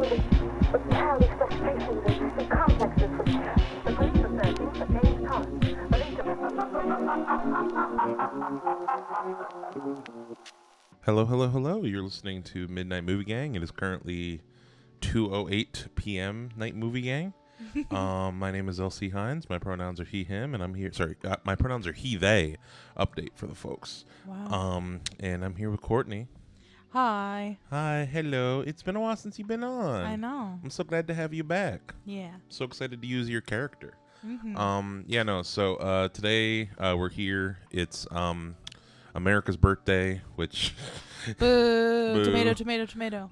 but carry frustrations and complexes which the police are searching for James Thomas. Hello, hello, hello. You're listening to Midnight Movie Gang. It is currently 2:08 p.m. Night Movie Gang. My name is LC Hines. My pronouns are he, him, and I'm here. Sorry, my pronouns are he, they. Update for the folks. Wow. And I'm here with Courtney. Hi. Hi, hello. It's been a while since you've been on. I know. I'm so glad to have you back. Yeah. So excited to use your character. Mm-hmm. So today we're here. It's America's birthday, which Boo. Boo. Tomato, tomato, tomato.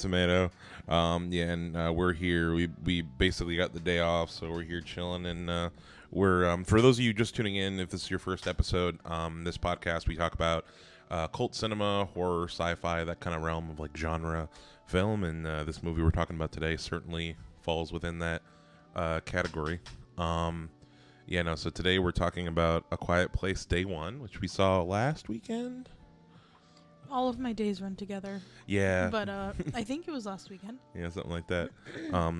tomato. And we're here. We basically got the day off, so we're here chilling. And we're for those of you just tuning in, if this is your first episode, this podcast we talk about cult cinema, horror, sci-fi, that kind of realm of like genre film. And this movie we're talking about today certainly falls within that category. So today we're talking about A Quiet Place Day One, which we saw last weekend. All of my days run together. Yeah. But I think it was last weekend. Yeah, something like that.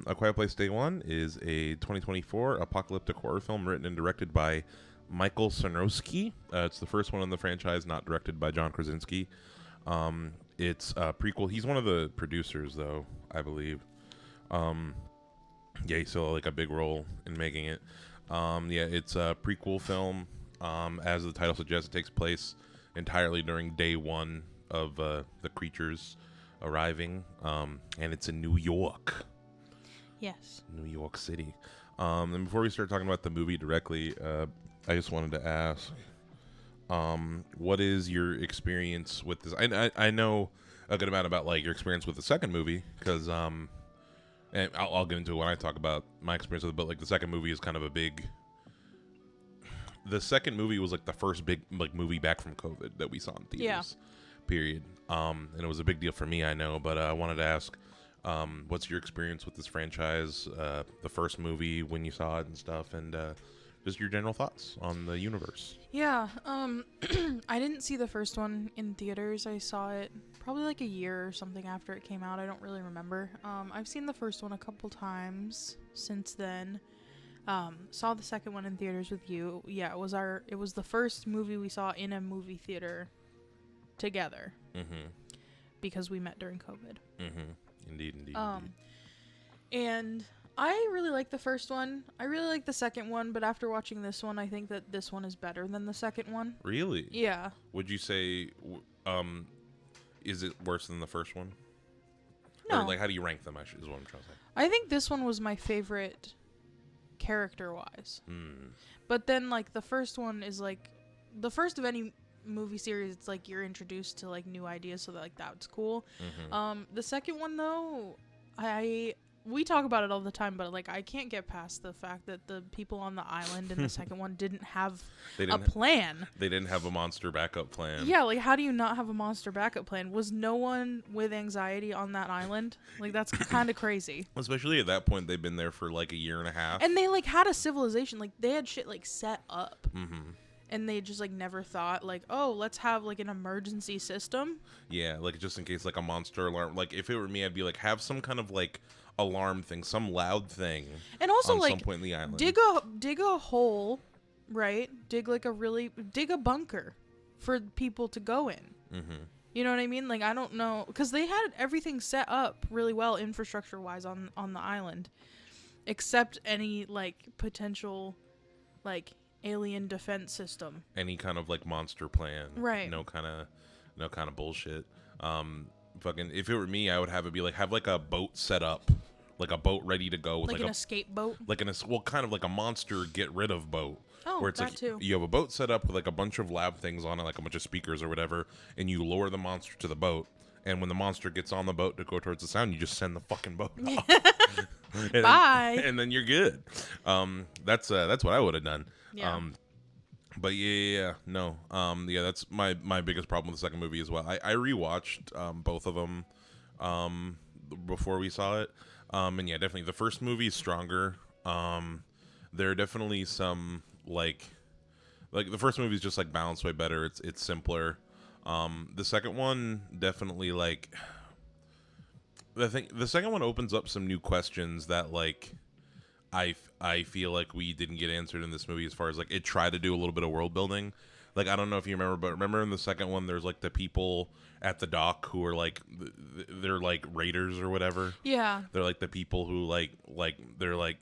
A Quiet Place Day One is a 2024 apocalyptic horror film written and directed by Michael Sarnowski. It's the first one in the franchise not directed by John Krasinski. It's a prequel. He's one of the producers, though, I believe. He still had like a big role in making it. It's a prequel film. As the title suggests, it takes place entirely during day one of the creatures arriving, and it's in New York. Yes. New York City. And before we start talking about the movie directly, I just wanted to ask, what is your experience with this? I know a good amount about like your experience with the second movie, because and I'll get into it when I talk about my experience with it, but like the second movie is kind of a big... The second movie was like the first big like movie back from COVID that we saw in theaters, period. And it was a big deal for me, I know, but I wanted to ask, what's your experience with this franchise, the first movie, when you saw it and stuff, and just your general thoughts on the universe. Yeah. I didn't see the first one in theaters. I saw it probably like a year or something after it came out. I don't really remember. I've seen the first one a couple times since then. Saw the second one in theaters with you. Yeah, it was the first movie we saw in a movie theater together. Mm-hmm. Because we met during COVID. Mm-hmm. Indeed. And I really like the first one. I really like the second one, but after watching this one, I think that this one is better than the second one. Really? Yeah. Would you say, is it worse than the first one? No. Or like, how do you rank them? Is what I'm trying to say. I think this one was my favorite character-wise. But then, like, the first one is, like, the first of any movie series, it's, like, you're introduced to, like, new ideas, so, like, that's cool. Mm-hmm. The second one, though, we talk about it all the time, but, like, I can't get past the fact that the people on the island in the second one didn't have a plan. They didn't have a monster backup plan. Yeah, like, how do you not have a monster backup plan? Was no one with anxiety on that island? Like, that's kind of crazy. Especially at that point, they've been there for, like, a year and a half. And they, like, had a civilization. Like, they had shit, like, set up. Mm-hmm. And they just, like, never thought, like, oh, let's have, like, an emergency system. Yeah, like, just in case, like, a monster alarm. Like, if it were me, I'd be like, have some kind of, like, alarm thing, some loud thing. And also, on like, some point in the island. dig a hole, right? Dig a bunker for people to go in. Mm-hmm. You know what I mean? Like, I don't know. Because they had everything set up really well, infrastructure-wise, on the island. Except any, like, potential, like... alien defense system. Any kind of like monster plan. Right. No kind of bullshit. Fucking if it were me, I would have it be like have like a boat set up, like a boat ready to go with like an escape boat. Like kind of like a monster get rid of boat. Oh, where it's that like too. You have a boat set up with like a bunch of lab things on it, like a bunch of speakers or whatever, and you lower the monster to the boat. And when the monster gets on the boat to go towards the sound, you just send the fucking boat off. Bye. And then you're good. That's what I would have done. Yeah. But that's my biggest problem with the second movie as well. I rewatched both of them before we saw it. And yeah, definitely the first movie is stronger. There are definitely some like the first movie is just like balanced way better. It's simpler. The second one definitely like the second one opens up some new questions that like I feel like we didn't get answered in this movie, as far as like it tried to do a little bit of world building. Like, I don't know if you remember, but remember in the second one, there's like the people at the dock who are like they're like raiders or whatever. Yeah. They're like the people who they're like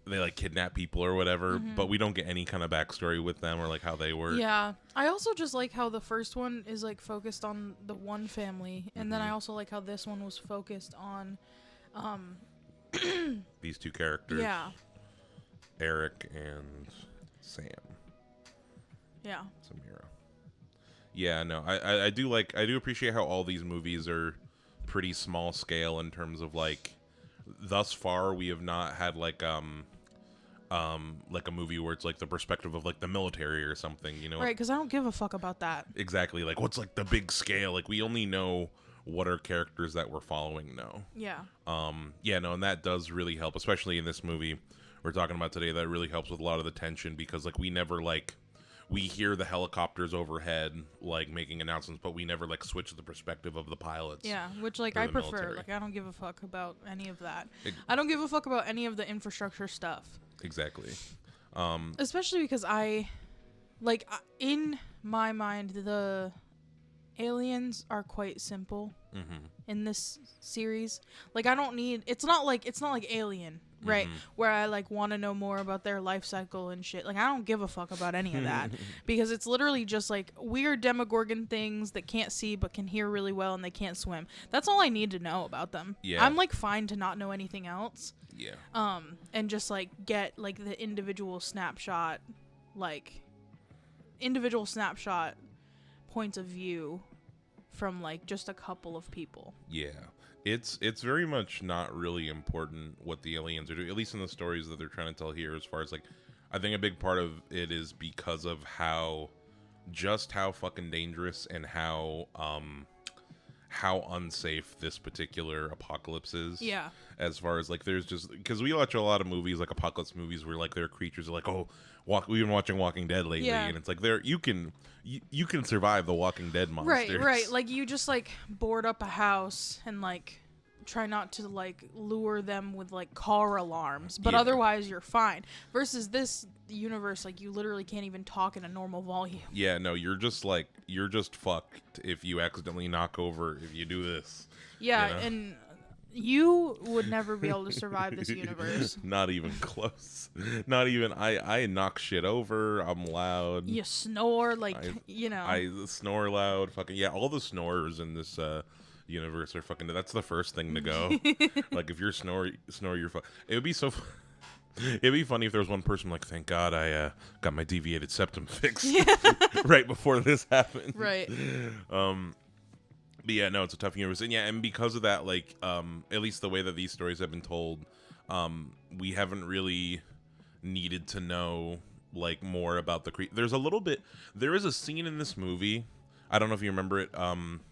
they like kidnap people or whatever, but we don't get any kind of backstory with them or like how they work. Yeah. I also just like how the first one is like focused on the one family, and then I also like how this one was focused on These two characters. Yeah. Eric and Sam. Yeah. Samira. Yeah, no, I do appreciate how all these movies are pretty small scale in terms of like, thus far we have not had like a movie where it's like the perspective of like the military or something, you know? Right, because I don't give a fuck about that. Exactly. Like, what's like the big scale? Like, we only know what our characters that we're following know. Yeah. Yeah, no, and that does really help, especially in this movie we're talking about today. That really helps with a lot of the tension, because like we never like, we hear the helicopters overhead like making announcements, but we never like switch the perspective of the pilots. Yeah, which like or I the prefer. military. Like, I don't give a fuck about any of that. I don't give a fuck about any of the infrastructure stuff. Exactly. Especially because in my mind, the aliens are quite simple in this series. Like, I don't need. It's not like Alien, right? Where I like want to know more about their life cycle and shit. Like, I don't give a fuck about any of that, because it's literally just like weird Demogorgon things that can't see but can hear really well, and they can't swim. That's all I need to know about them. Yeah. I'm like fine to not know anything else. Yeah. And just like get like the individual snapshot points of view from like just a couple of people. Yeah. It's very much not really important what the aliens are doing, at least in the stories that they're trying to tell here. As far as like, I think a big part of it is because of how fucking dangerous and how unsafe this particular apocalypse is. Yeah. As far as like, there's just, because we watch a lot of movies, like apocalypse movies, where like their creatures are like, oh, we've been watching Walking Dead lately, and it's like you can survive the Walking Dead monsters. Right. Like, you just like board up a house and like try not to like lure them with like car alarms, but otherwise you're fine. Versus this universe, like, you literally can't even talk in a normal volume. Yeah, no, you're just fucked if you accidentally knock over, if you do this. Yeah, you know? and you would never be able to survive this universe. Not even close. Not even. I knock shit over. I'm loud. You snore, like, I snore loud. Fucking yeah. All the snorers in this universe are fucking. That's the first thing to go. Like, if you're snore, you're fuck. It would be so. It'd be funny if there was one person like, thank God I got my deviated septum fixed right before this happened. Right. But yeah, no, it's a tough universe. And yeah, and because of that, like, at least the way that these stories have been told, we haven't really needed to know, like, more about the there is a scene in this movie, I don't know if you remember it,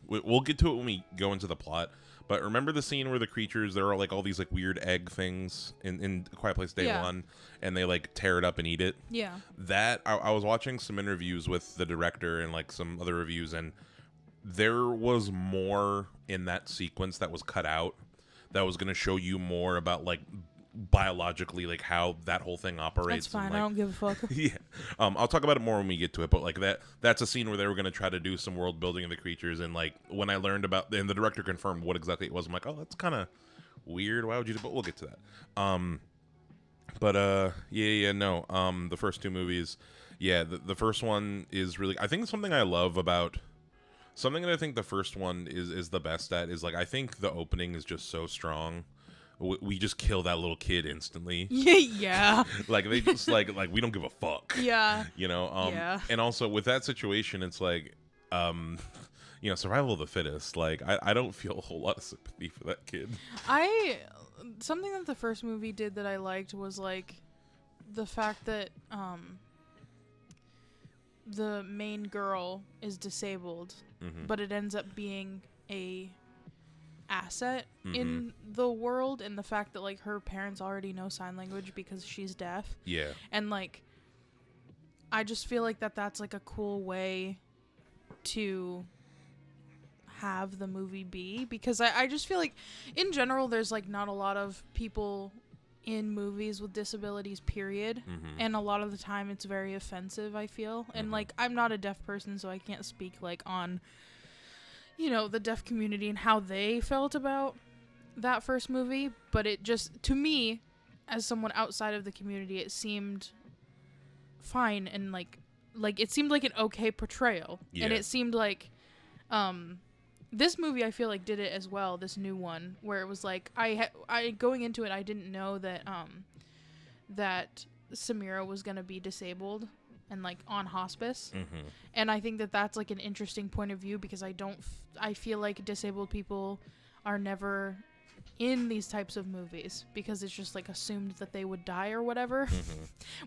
we'll get to it when we go into the plot, but remember the scene where the creatures, there are, like, all these, like, weird egg things in Quiet Place Day 1, and they, like, tear it up and eat it? Yeah. That, I was watching some interviews with the director and, like, some other reviews, and there was more in that sequence that was cut out that was going to show you more about, like, biologically, like, how that whole thing operates. That's fine. And, like, I don't give a fuck. yeah. I'll talk about it more when we get to it, but, like, that's a scene where they were going to try to do some world building of the creatures, and, like, when I learned about, and the director confirmed what exactly it was, I'm like, oh, that's kind of weird. Why would you do, but we'll get to that. The first two movies, the first one is really, I think something I love about, something that I think the first one is the best at is, like, I think the opening is just so strong. We just kill that little kid instantly. Yeah. Like, they just like we don't give a fuck. Yeah. You know. Yeah. And also with that situation, it's like, survival of the fittest. Like, I don't feel a whole lot of sympathy for that kid. Something that the first movie did that I liked was, like, the fact that the main girl is disabled, but it ends up being a asset in the world, and the fact that, like, her parents already know sign language because she's deaf. Yeah. And, like, I just feel like that's like a cool way to have the movie be, because I just feel like in general there's like not a lot of people in movies with disabilities, period. And a lot of the time it's very offensive, I feel. And like, I'm not a deaf person, so I can't speak like on, you know, the deaf community and how they felt about that first movie, but it just, to me, as someone outside of the community, it seemed fine, and like it seemed like an okay portrayal. And it seemed like this movie, I feel like, did it as well, this new one, where it was like, I going into it, I didn't know that that Samira was gonna be disabled and like on hospice. And I think that that's like an interesting point of view, because I feel like disabled people are never in these types of movies, because it's just like assumed that they would die or whatever.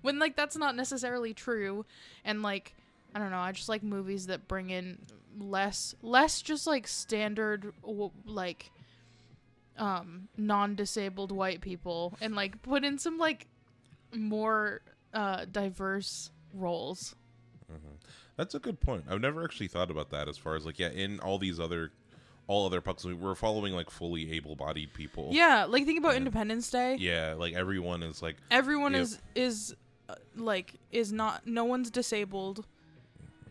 When like that's not necessarily true. And like, I don't know, I just like movies that bring in less just like standard like non-disabled white people, and like put in some like more diverse roles. That's a good point. I've never actually thought about that, as far as like, in all other pucks, we're following like fully able-bodied people. Yeah, like think about Independence Day. Yeah, like everyone is like, is not, no one's disabled.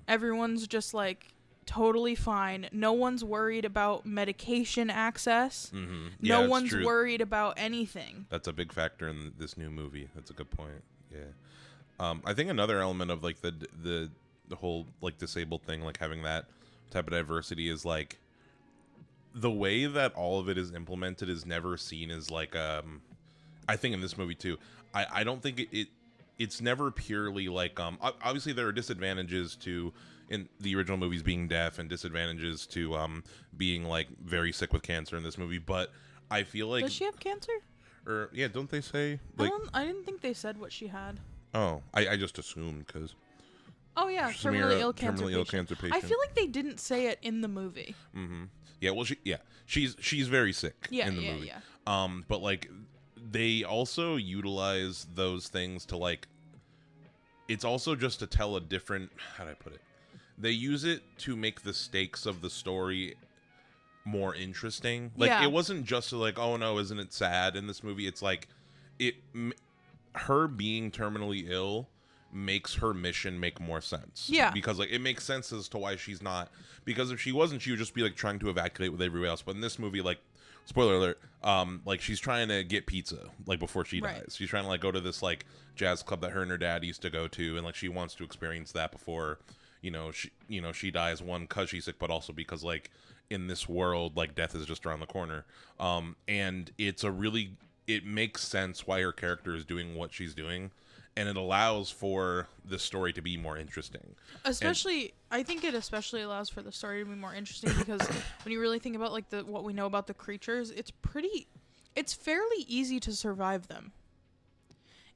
Everyone's just like totally fine. No one's worried about medication access. No one's worried about anything. That's a big factor in this new movie. That's a good point. Yeah. I think another element of like the whole like disabled thing, like having that type of diversity, is like the way that all of it is implemented is never seen as like I think in this movie too, I don't think it's never purely like obviously there are disadvantages to, in the original movies, being deaf, and disadvantages to being like very sick with cancer in this movie, but I feel like, does she have cancer? Or yeah, don't they say like, I didn't think they said what she had. Oh, I just assumed, because terminally ill cancer patient. I feel like they didn't say it in the movie. Yeah, well, she's very sick in the movie. But like, they also utilize those things to like, it's also just to tell a different, how do I put it? They use it to make the stakes of the story more interesting. Like, it wasn't just like, oh no, isn't it sad in this movie? It's like, her being terminally ill makes her mission make more sense. Yeah. Because like, it makes sense as to why she's not, because if she wasn't, she would just be like trying to evacuate with everybody else. But in this movie, like, spoiler alert, like she's trying to get pizza like before she dies. She's trying to like go to this like jazz club that her and her dad used to go to, and like she wants to experience that before she dies, one, because she's sick, but also because like in this world, like, death is just around the corner. And it makes sense why her character is doing what she's doing, and it allows for the story to be more interesting. I think it especially allows for the story to be more interesting because when you really think about like what we know about the creatures, it's fairly easy to survive them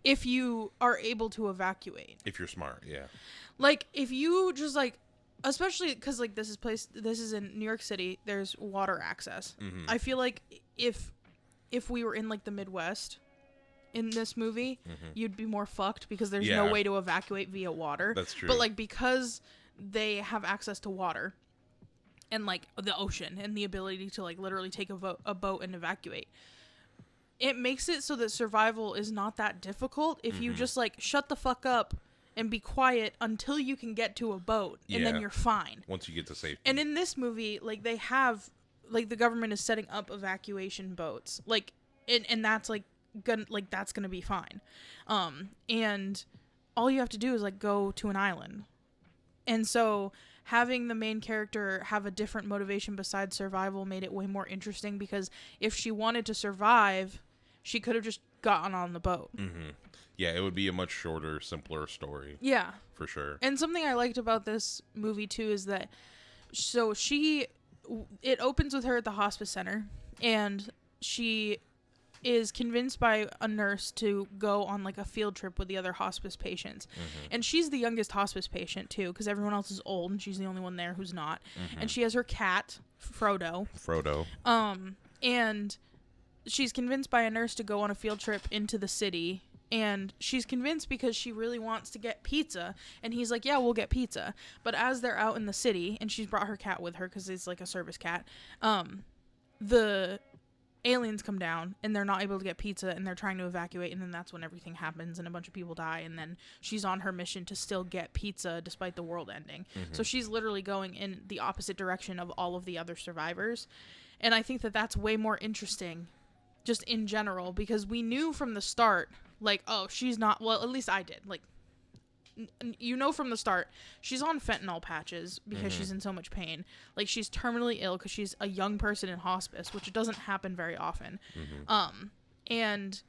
if you are able to evacuate. If you're smart, yeah. Like, if you just like, especially because like this is in New York City, there's water access. I feel like if we were in like the Midwest in this movie, you'd be more fucked because there's no way to evacuate via water. That's true. But like, because they have access to water and like the ocean and the ability to like literally take a boat and evacuate, it makes it so that survival is not that difficult if you just like shut the fuck up and be quiet until you can get to a boat, and then you're fine. Once you get to safety. And in this movie, like, they have, like, the government is setting up evacuation boats, like, and that's like that's gonna be fine. And all you have to do is like go to an island. And so having the main character have a different motivation besides survival made it way more interesting, because if she wanted to survive, she could have just gotten on the boat. Yeah, it would be a much shorter, simpler story. Yeah. For sure. And something I liked about this movie, too, is that, so it opens with her at the hospice center, and she is convinced by a nurse to go on, like, a field trip with the other hospice patients. And she's the youngest hospice patient, too, because everyone else is old, and she's the only one there who's not. And she has her cat, Frodo. And she's convinced by a nurse to go on a field trip into the city And she's convinced because she really wants to get pizza. And he's like, yeah, we'll get pizza. But as they're out in the city, and she's brought her cat with her because it's like a service cat, the aliens come down and they're not able to get pizza and they're trying to evacuate. And then that's when everything happens and a bunch of people die. And then she's on her mission to still get pizza despite the world ending. So she's literally going in the opposite direction of all of the other survivors. And I think that that's way more interesting just in general, because we knew from the start, like, oh, she's not, well, at least I did, like, you know from the start, she's on fentanyl patches because she's in so much pain. Like, she's terminally ill because she's a young person in hospice, which doesn't happen very often. And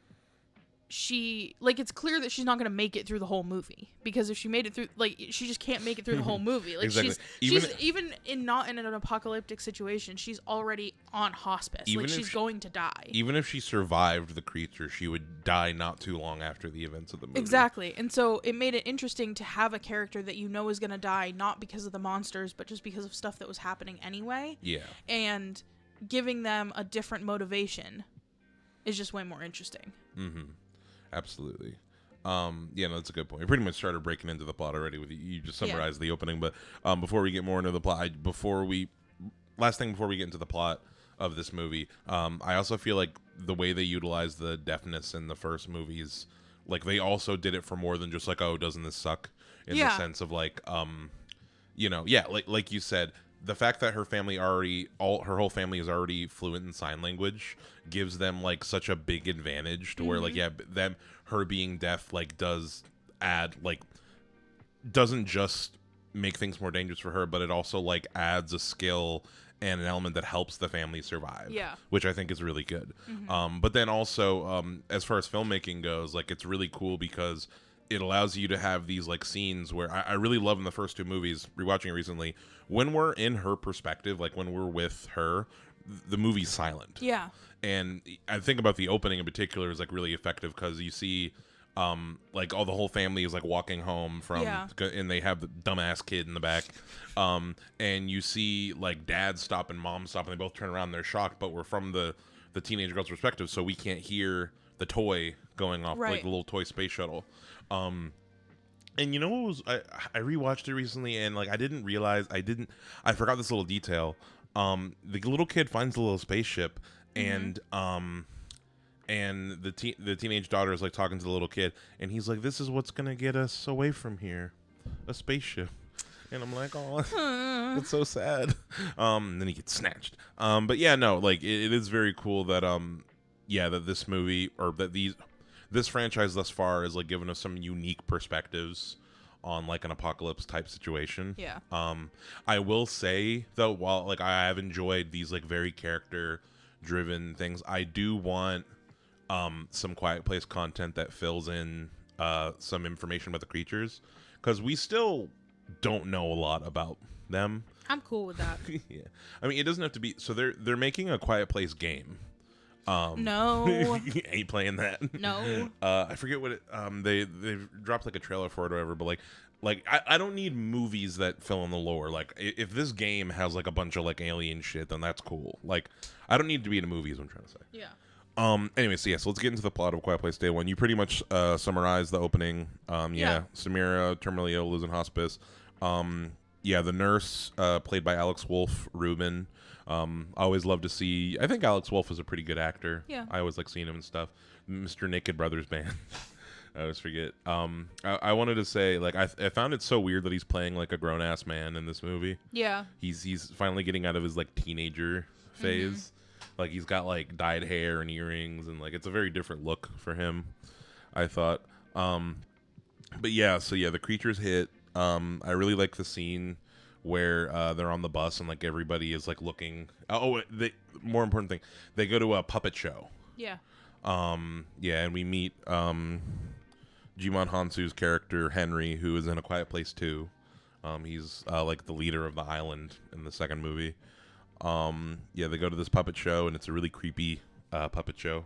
she, like, it's clear that she's not going to make it through the whole movie, because if she made it through, like, she just can't make it through the whole movie. Like, Exactly. she's even in not in an apocalyptic situation, she's already on hospice. Like, she's going to die. Even if she survived the creature, she would die not too long after the events of the movie. Exactly. And so it made it interesting to have a character that you know is going to die, not because of the monsters, but just because of stuff that was happening anyway. Yeah. And giving them a different motivation is just way more interesting. Absolutely. Yeah, no, that's a good point. We pretty much started breaking into the plot already with you just summarized the opening, but before we get more into the plot, last thing before we get into the plot of this movie, I also feel like the way they utilize the deafness in the first movies, like, they also did it for more than just like, oh, doesn't this suck? In the sense of like, like you said, the fact that her whole family is already fluent in sign language gives them like such a big advantage to where, like, her being deaf, like, does add, like, doesn't just make things more dangerous for her, but it also, like, adds a skill and an element that helps the family survive. Yeah. Which I think is really good. But then also, as far as filmmaking goes, like, it's really cool because it allows you to have these, like, scenes where I really love in the first two movies, rewatching it recently, when we're in her perspective, like, when we're with her, the movie's silent. Yeah. And I think about the opening in particular is, like, really effective because you see, like, the whole family is, like, walking home from, and they have the dumbass kid in the back. And you see, like, dad stop and mom stop, and they both turn around and they're shocked, but we're from the teenage girl's perspective, so we can't hear the toy going off, like the little toy space shuttle. And you know what was, I rewatched it recently, and, like, I didn't realize, I forgot this little detail. The little kid finds the little spaceship, and the teenage daughter is, like, talking to the little kid, and he's like, this is what's gonna get us away from here, a spaceship. And I'm like, oh, that's so sad. And then he gets snatched. But yeah, no, like, it is very cool that that this movie, or that this franchise thus far has, like, given us some unique perspectives on, like, an apocalypse type situation. Yeah. I will say though, while, like, I have enjoyed these, like, very character driven things, I do want some Quiet Place content that fills in some information about the creatures, because we still don't know a lot about them. I'm cool with that. Yeah. I mean, it doesn't have to be, so they're making a Quiet Place game. No. Ain't playing that. No. I forget what it, they've dropped, like, a trailer for it or whatever, but like I don't need movies that fill in the lore. Like, if this game has, like, a bunch of, like, alien shit, then that's cool. Like, I don't need to be in a movie is what I'm trying to say. Yeah. Anyway, so let's get into the plot of Quiet Place Day 1. You pretty much summarized the opening. Samira, terminally ill, lives in hospice. The nurse, played by Alex Wolff Rubin. I always love to see, I think Alex Wolff is a pretty good actor. Yeah. I always like seeing him and stuff. Mr. Naked Brothers Band. I always forget. I wanted to say, like, I found it so weird that he's playing, like, a grown-ass man in this movie. Yeah. He's finally getting out of his, like, teenager phase. Like, he's got, like, dyed hair and earrings, and, like, it's a very different look for him, I thought. But yeah, so yeah, the creatures hit. I really like the scene where they're on the bus and, like, everybody is, like, looking. More important thing, they go to a puppet show. Yeah. And we meet Jimon Hansu's character Henry, who is in A Quiet Place 2. He's like the leader of the island in the second movie. They go to this puppet show, and it's a really creepy puppet show.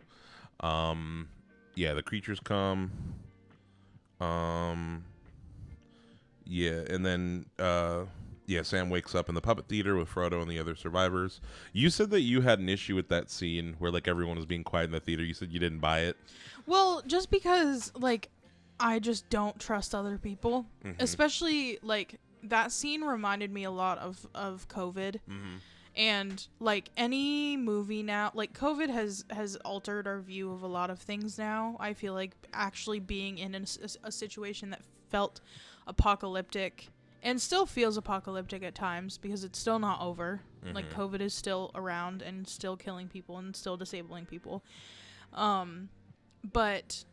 The creatures come. And then Yeah, Sam wakes up in the puppet theater with Frodo and the other survivors. You said that you had an issue with that scene where like everyone was being quiet in the theater. You said you didn't buy it. Well, just because like I just don't trust other people, especially like that scene reminded me a lot of COVID. And like any movie now, like COVID has altered our view of a lot of things now. I feel like actually being in a situation that felt apocalyptic and still feels apocalyptic at times because it's still not over. Like COVID is still around and still killing people and still disabling people. But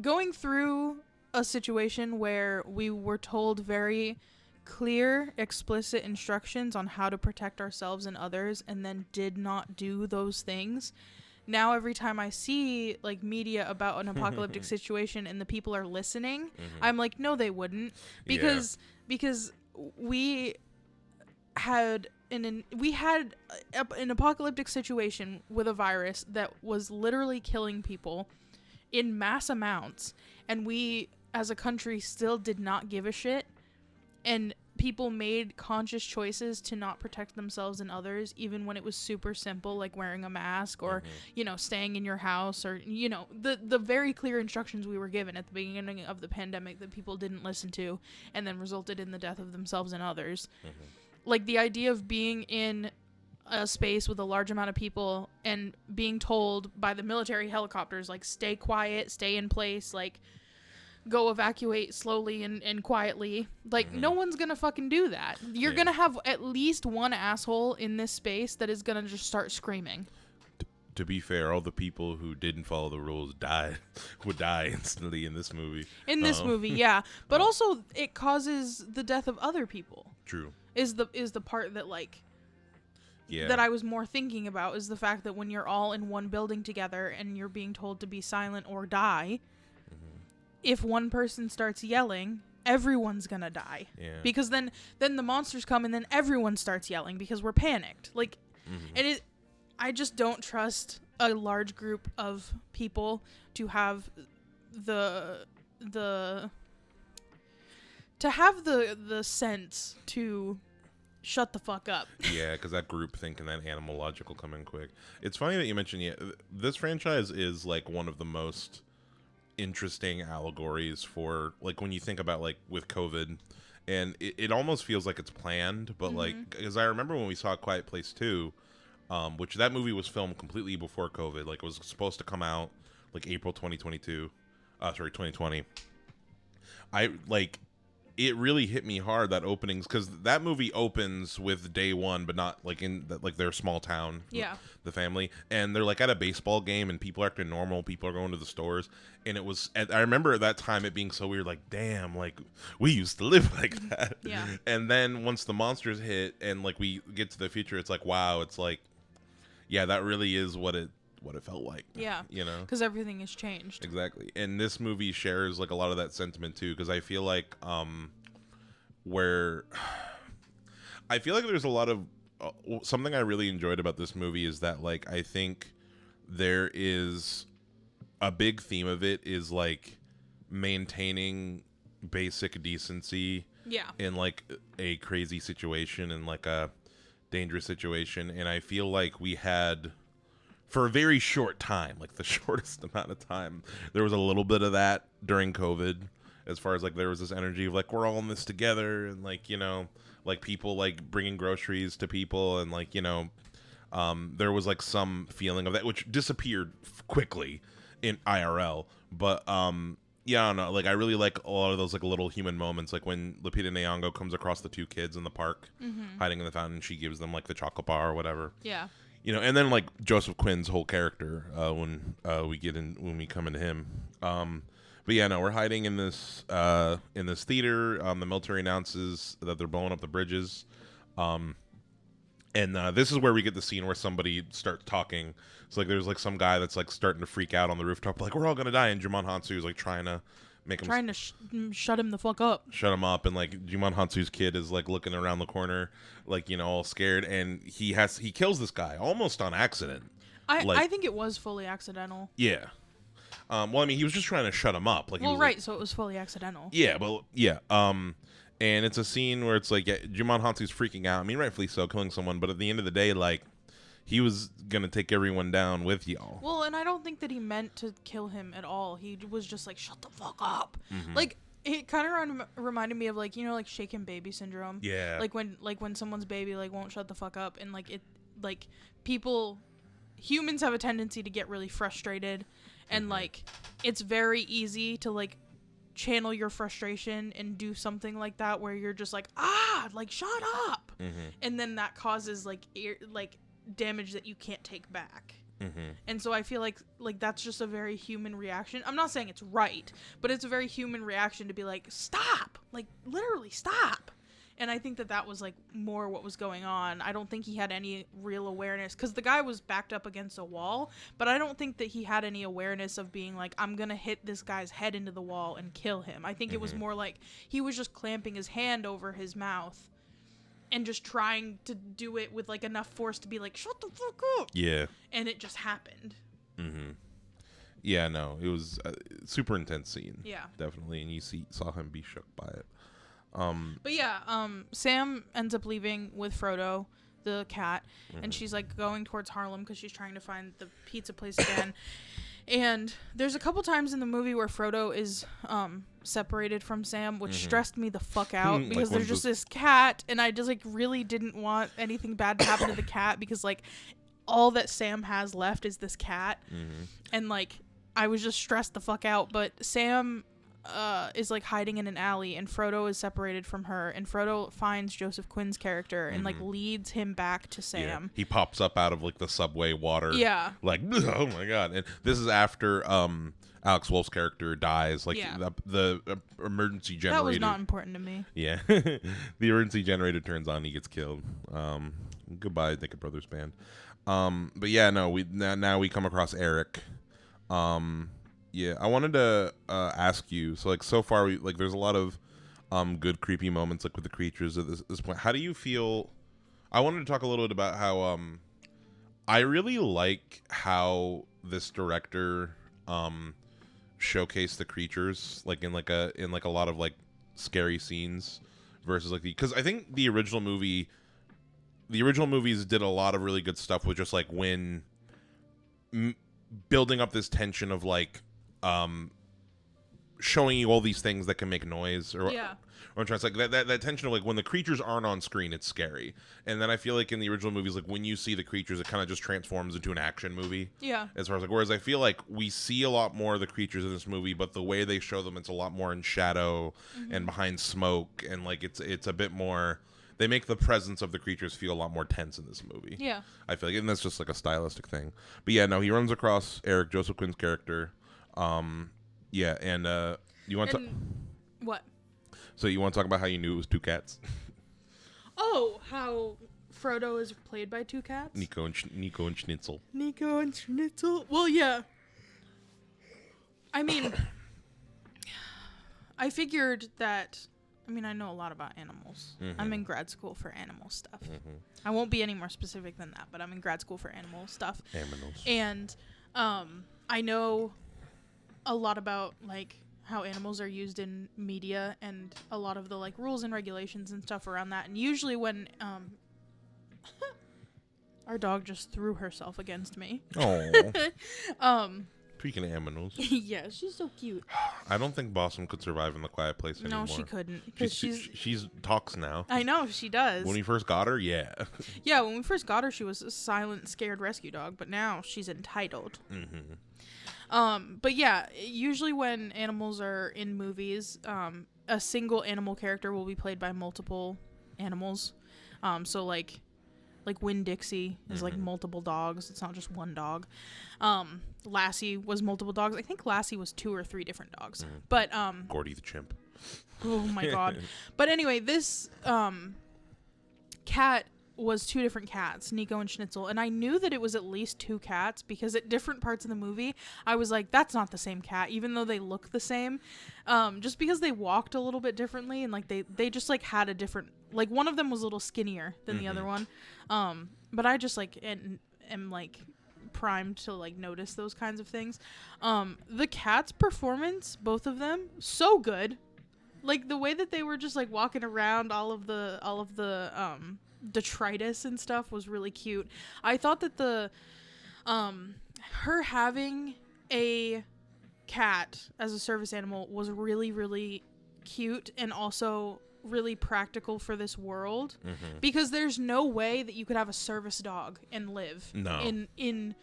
going through a situation where we were told very clear, explicit instructions on how to protect ourselves and others and then did not do those things. Now every time I see like media about an apocalyptic situation and the people are listening, I'm like, no, they wouldn't, because we had an apocalyptic situation with a virus that was literally killing people in mass amounts, and we as a country still did not give a shit, and people made conscious choices to not protect themselves and others, even when it was super simple, like wearing a mask or, staying in your house or, the very clear instructions we were given at the beginning of the pandemic that people didn't listen to and then resulted in the death of themselves and others. Like the idea of being in a space with a large amount of people and being told by the military helicopters, like, stay quiet, stay in place, like, go evacuate slowly and quietly. Like, no one's gonna fucking do that. You're gonna have at least one asshole in this space that is gonna just start screaming. To be fair, all the people who didn't follow the rules would die instantly in this movie. In this movie, yeah. But also, it causes the death of other people. True. Is the part that, like, yeah, that I was more thinking about, is the fact that when you're all in one building together and you're being told to be silent or die, if one person starts yelling, everyone's gonna die. Yeah. Because then the monsters come and then everyone starts yelling because we're panicked. Like, and I just don't trust a large group of people to have the sense to shut the fuck up. Yeah, because that group think and that animal logic will come in quick. It's funny that you mentioned, this franchise is like one of the most interesting allegories for, like, when you think about, like, with COVID, and it almost feels like it's planned, but like, because I remember when we saw Quiet Place 2, which that movie was filmed completely before COVID. Like, it was supposed to come out like April 2020. It really hit me hard, that openings, because that movie opens with day one, but not like in like their small town, the family, and they're like at a baseball game and people are acting normal, people are going to the stores, and it was, I remember at that time it being so weird, like, damn, like, we used to live like that. And then once the monsters hit and like we get to the future, it's like, wow, it's like, yeah, that really is what it felt like. Yeah. Because everything has changed. Exactly. And this movie shares like a lot of that sentiment too, because I feel like there's a lot of something I really enjoyed about this movie is that, like, I think there is a big theme of it is like maintaining basic decency in like a crazy situation and like a dangerous situation. And I feel like we had, for a very short time, like the shortest amount of time, there was a little bit of that during COVID, as far as like there was this energy of like, we're all in this together, and like, like people like bringing groceries to people, and like, there was like some feeling of that, which disappeared quickly in IRL. But yeah, I don't know, like I really like a lot of those like little human moments, like when Lupita Nyong'o comes across the two kids in the park hiding in the fountain, she gives them like the chocolate bar or whatever. Yeah. And then like Joseph Quinn's whole character when we come into him. But yeah, no, we're hiding in this theater. The military announces that they're blowing up the bridges. And this is where we get the scene where somebody starts talking. It's like there's like some guy that's like starting to freak out on the rooftop, like, we're all gonna die. And Jumon Hansu is like trying to make him shut him the fuck up. Shut him up. And like Jumon Hansu's kid is like looking around the corner, like, all scared, and he kills this guy almost on accident. I think it was fully accidental. Yeah. Well, I mean, he was just trying to shut him up. Like, well, right. So it was fully accidental. Yeah, but yeah. And it's a scene where it's like Jumon Hansu's freaking out. I mean, rightfully so, killing someone. But at the end of the day, like, he was gonna take everyone down with y'all. Well, and I don't think that he meant to kill him at all. He was just like, shut the fuck up. Mm-hmm. Like, it kind of reminded me of, like, you know, like shaken baby syndrome. Yeah. Like when someone's baby like won't shut the fuck up, and like humans have a tendency to get really frustrated, and like it's very easy to like channel your frustration and do something like that where you're just like, like, shut up. And then that causes like damage that you can't take back. And so I feel like that's just a very human reaction. I'm not saying it's right, but it's a very human reaction to be like, stop, like, literally stop. And I think that was like more what was going on. I don't think he had any real awareness, because the guy was backed up against a wall, but I don't think that he had any awareness of being like, I'm gonna hit this guy's head into the wall and kill him. I think it was more like he was just clamping his hand over his mouth and just trying to do it with like enough force to be like, shut the fuck up. Yeah. And it just happened. Yeah, no, it was a super intense scene. Yeah. Definitely, and you saw him be shook by it. But yeah, Sam ends up leaving with Frodo, the cat, and she's like going towards Harlem because she's trying to find the pizza place again. And there's a couple times in the movie where Frodo is separated from Sam, which stressed me the fuck out, because like there's just this cat, and I just like really didn't want anything bad to happen to the cat, because like all that Sam has left is this cat. And like I was just stressed the fuck out. But Sam is like hiding in an alley, and Frodo is separated from her, and Frodo finds Joseph Quinn's character and like leads him back to Sam. Yeah. He pops up out of like the subway water. Yeah. Like, oh my god. And this is after Alex Wolff's character dies. Like the emergency generator. That was not important to me. Yeah. The emergency generator turns on, he gets killed. Goodbye, Naked Brothers band. But yeah, no, now we come across Eric. Yeah, I wanted to ask you. So, like, so far, there's a lot of good creepy moments, like with the creatures at this point. How do you feel? I wanted to talk a little bit about how I really like how this director showcased the creatures, like in a lot of like scary scenes, versus like because I think the original movies did a lot of really good stuff with just like building up this tension of like showing you all these things that can make noise, or I'm trying to say, like that tension of like when the creatures aren't on screen, it's scary. And then I feel like in the original movies, like when you see the creatures, it kind of just transforms into an action movie. Yeah. As far as like, whereas I feel like we see a lot more of the creatures in this movie, but the way they show them, it's a lot more in shadow and behind smoke, and like it's a bit more. They make the presence of the creatures feel a lot more tense in this movie. Yeah. I feel like, and that's just like a stylistic thing. But yeah, no, he runs across Eric, Joseph Quinn's character. Yeah, and you want to what? So you want to talk about how you knew it was two cats? Oh, how Frodo is played by two cats? Nico and Schnitzel. Nico and Schnitzel. Well, yeah. I mean, I figured that. I mean, I know a lot about animals. I'm in grad school for animal stuff. I won't be any more specific than that, but I'm in grad school for animal stuff. Animals. And I know a lot about like how animals are used in media, and a lot of the like rules and regulations and stuff around that. And usually when our dog just threw herself against me. Oh. Speaking of animals. Yeah, she's so cute. I don't think Blossom could survive in the quiet place anymore. No, she couldn't. She's talks now. I know, she does. When we first got her, yeah. Yeah, when we first got her, she was a silent, scared rescue dog, but now she's entitled. But yeah, usually when animals are in movies, a single animal character will be played by multiple animals. So like Winn-Dixie is like multiple dogs. It's not just one dog. Lassie was multiple dogs. I think Lassie was 2 or 3 different dogs. But Gordy the chimp. Oh my god. But anyway, this cat was 2 different cats, Nico and Schnitzel, and I knew that it was at least 2 cats because at different parts of the movie I was like, that's not the same cat, even though they look the same, just because they walked a little bit differently, and like they just like had a different, like one of them was a little skinnier than the other one, but I just like am like primed to like notice those kinds of things. The cat's performance, both of them, so good. Like the way that they were just like walking around, all of the detritus and stuff was really cute. I thought that the her having a cat as a service animal was really, really cute and also really practical for this world, because there's no way that you could have a service dog and live in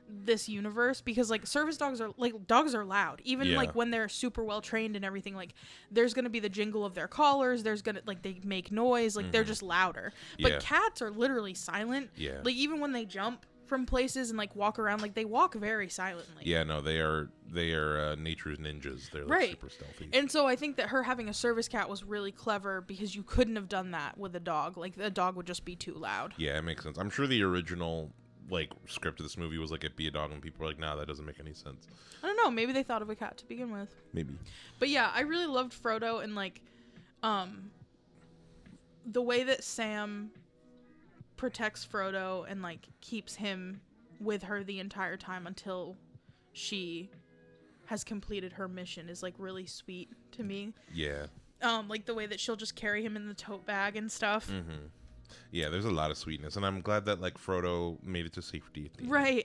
this universe, because like service dogs are loud, even like when they're super well trained and everything. Like there's gonna be the jingle of their collars, there's gonna like they make noise, like they're just louder. But cats are literally silent. Like even when they jump from places and like walk around, like they walk very silently. They are nature's ninjas. They're like super stealthy. And so I think that her having a service cat was really clever, because you couldn't have done that with a dog. Like the dog would just be too loud. Yeah, it makes sense. I'm sure the original like script of this movie was like it be a dog, and people were like, nah, that doesn't make any sense. I don't know, maybe they thought of a cat to begin with. Maybe. But yeah, I really loved Frodo, and like the way that Sam protects Frodo and like keeps him with her the entire time until she has completed her mission is like really sweet to me. Like the way that she'll just carry him in the tote bag and stuff. Yeah, there's a lot of sweetness, and I'm glad that like Frodo made it to safety at the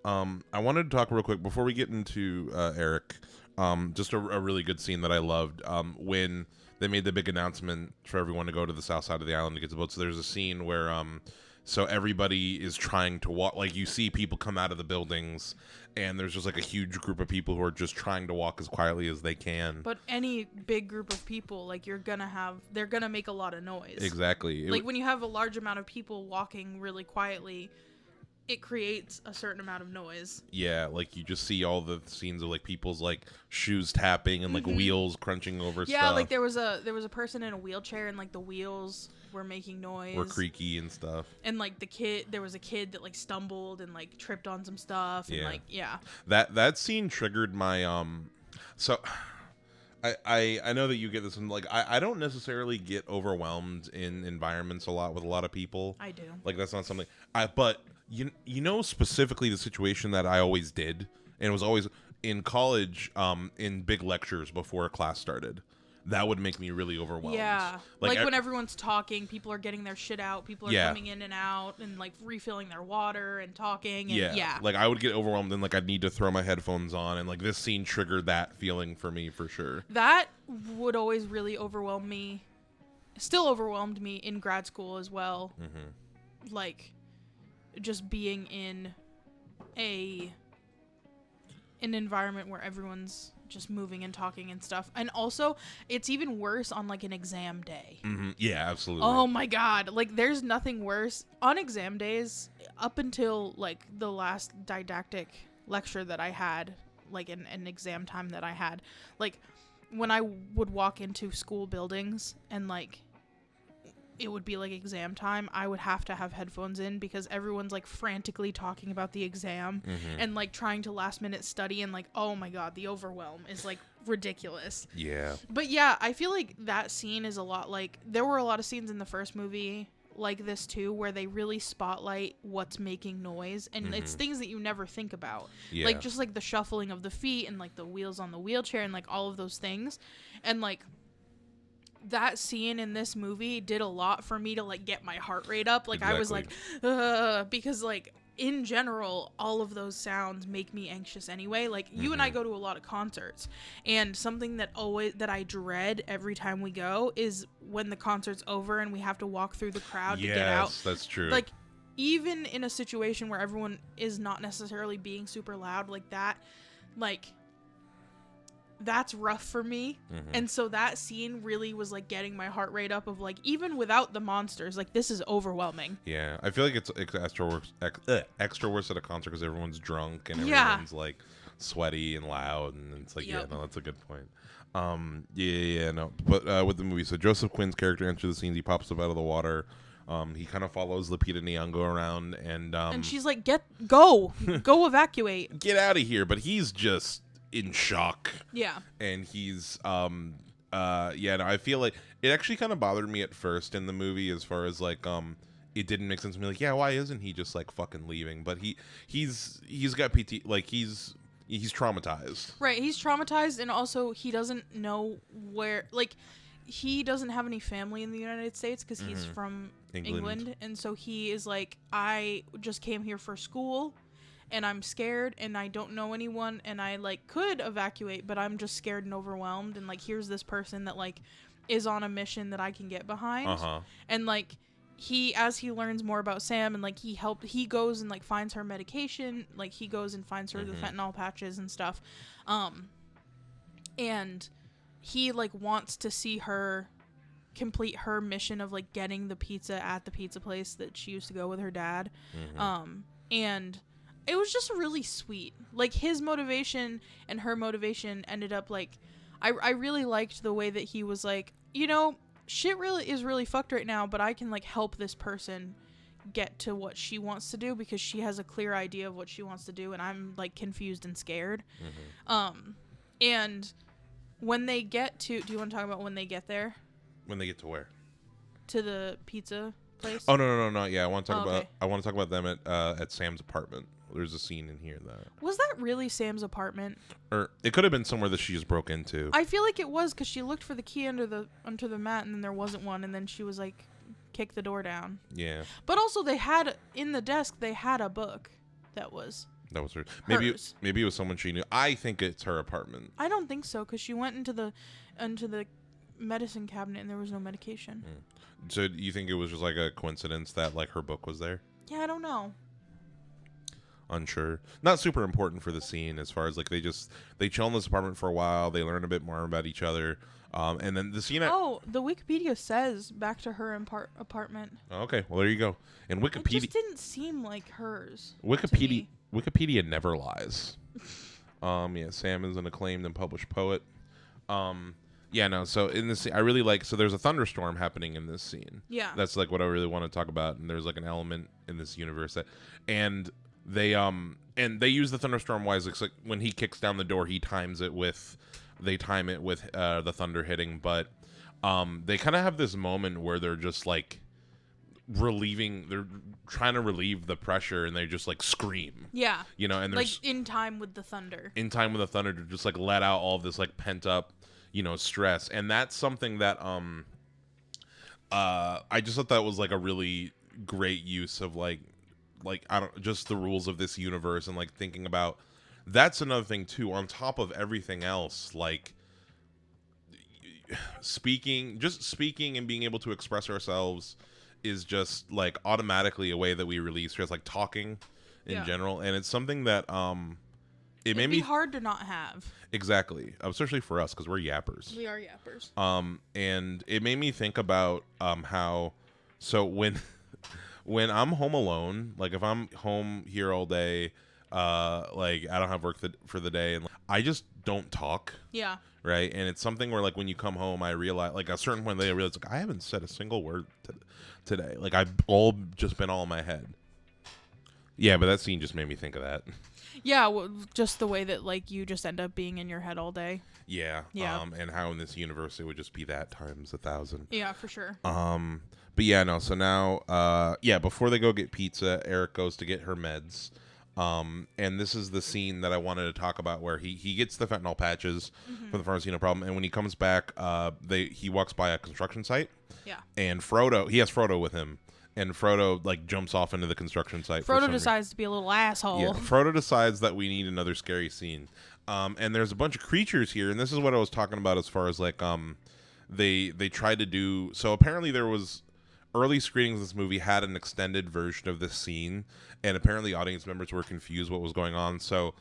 end. I wanted to talk real quick before we get into Eric. Just a really good scene that I loved when they made the big announcement for everyone to go to the south side of the island to get the boat. So there's a scene where so everybody is trying to walk, like you see people come out of the buildings, and there's just like a huge group of people who are just trying to walk as quietly as they can. But any big group of people, like they're gonna make a lot of noise. Exactly. Like when you have a large amount of people walking really quietly, it creates a certain amount of noise. Yeah, like you just see all the scenes of like people's like shoes tapping and like wheels crunching over stuff. Yeah, like there was a person in a wheelchair, and like the wheels were making noise. Or creaky and stuff. And like there was a kid that like stumbled and like tripped on some stuff, and like That scene triggered my so I know that you get this one. Like I don't necessarily get overwhelmed in environments a lot with a lot of people. I do. Like that's not something but you know specifically the situation that I always did, and it was always in college in big lectures before a class started. That would make me really overwhelmed. Yeah. Like when everyone's talking, people are getting their shit out, people are coming in and out and like refilling their water and talking. And like I would get overwhelmed, and like I'd need to throw my headphones on, and like this scene triggered that feeling for me for sure. That would always really overwhelm me. Still overwhelmed me in grad school as well. Like just being in an environment where everyone's just moving and talking and stuff. And also it's even worse on like an exam day. Yeah, absolutely. Oh my god, like there's nothing worse on exam days up until like the last didactic lecture that I had, like an exam time that I had. Like when I would walk into school buildings and like it would be like exam time, I would have to have headphones in because everyone's like frantically talking about the exam and like trying to last minute study, and like, oh my god, the overwhelm is like ridiculous. Yeah. But yeah, I feel like that scene is a lot like, there were a lot of scenes in the first movie like this too, where they really spotlight what's making noise, and it's things that you never think about. Like just like the shuffling of the feet and like the wheels on the wheelchair and like all of those things. And like that scene in this movie did a lot for me to like get my heart rate up. Like I was like, because like in general, all of those sounds make me anxious anyway. Like you and I go to a lot of concerts, and something that I dread every time we go is when the concert's over and we have to walk through the crowd to get out. Yes, that's true. Like even in a situation where everyone is not necessarily being super loud like that, like that's rough for me. And so that scene really was like getting my heart rate up of like, even without the monsters, like this is overwhelming. Yeah, I feel like it's extra worse at a concert because everyone's drunk and everyone's like sweaty and loud, and it's like yeah, no, that's a good point. But with the movie, so Joseph Quinn's character enters the scene. He pops up out of the water. He kind of follows Lupita Nyong'o around, and she's like, go evacuate, get out of here. But he's just in shock. Yeah. And he's I feel like it actually kind of bothered me at first in the movie, as far as like it didn't make sense to me, like, yeah, why isn't he just like fucking leaving? But he's got PT, like he's he's traumatized. Right, he's traumatized, and also he doesn't know where, like, he doesn't have any family in the United States because he's from England, and so he is like, I just came here for school, and I'm scared, and I don't know anyone, and I, like, could evacuate, but I'm just scared and overwhelmed, and, like, here's this person that, like, is on a mission that I can get behind, and, like, as he learns more about Sam, and, like, he goes and, like, finds her medication, like, he goes and finds her the fentanyl patches and stuff, and he, like, wants to see her complete her mission of, like, getting the pizza at the pizza place that she used to go with her dad. And it was just really sweet. Like, his motivation and her motivation ended up, like, I really liked the way that he was like, you know, shit really is really fucked right now, but I can, like, help this person get to what she wants to do because she has a clear idea of what she wants to do, and I'm, like, confused and scared. And when they get to, do you want to talk about when they get there? When they get to where? To the pizza place? Oh, no. Yeah, I want to talk about okay. I want to talk about them at Sam's apartment. There's a scene in here that Was that really Sam's apartment? or it could have been somewhere that she just broke into. I feel like it was because she looked for the key under the mat, and then there wasn't one, and then she was like, kick the door down. Yeah. But also they had in the desk they had a book that was her. hers. Maybe it was someone she knew. I think it's her apartment. I don't think so because she went into the medicine cabinet and there was no medication. So you think it was just like a coincidence that like her book was there? Yeah, I don't know. Unsure. Not super important for the scene as far as like they chill in this apartment for a while. They learn a bit more about each other. And then the scene. The Wikipedia says back to her apartment. Okay, well there you go. And Wikipedia. It just didn't seem like hers. Wikipedia never lies. Yeah, Sam is an acclaimed and published poet. Yeah, no. So in this, I really like. So there's a thunderstorm happening in this scene. Yeah, that's like what I really want to talk about. And there's like an element in this universe that, and they use the thunderstorm wise. Like when he kicks down the door, they time it with the thunder hitting. But they kind of have this moment where they're just like they're trying to relieve the pressure, and they just like scream. Yeah, you know, and they're like in time with the thunder. In time with the thunder to just like let out all of this like pent up, stress. And that's something that I just thought that was like a really great use of like just the rules of this universe, and like thinking about that's another thing too, on top of everything else, like speaking and being able to express ourselves is just like automatically a way that we release stress, like talking in general. And it's something that It'd be hard to not have. Exactly, especially for us because we're yappers. We are yappers. And it made me think about how, so when I'm home alone, like if I'm home here all day, like I don't have work for the day, and I just don't talk. Yeah. Right, and it's something where like when you come home, I realize like a certain point, I realize like I haven't said a single word today. Like I've all just been all in my head. Yeah, but that scene just made me think of that. Yeah, well, just the way that like you just end up being in your head all day. Yeah. Yeah. And how in this universe it would just be that times 1,000. Yeah, for sure. But yeah, no. So now, before they go get pizza, Eric goes to get her meds. And this is the scene that I wanted to talk about where he gets the fentanyl patches for the pharmacy, no problem. And when he comes back, he walks by a construction site. Yeah. And he has Frodo with him. And Frodo like jumps off into the construction site. Frodo decides to be a little asshole. Yeah, Frodo decides that we need another scary scene. And there's a bunch of creatures here, and this is what I was talking about as far as like they tried to do. So apparently there was early screenings of this movie had an extended version of this scene, and apparently audience members were confused what was going on. So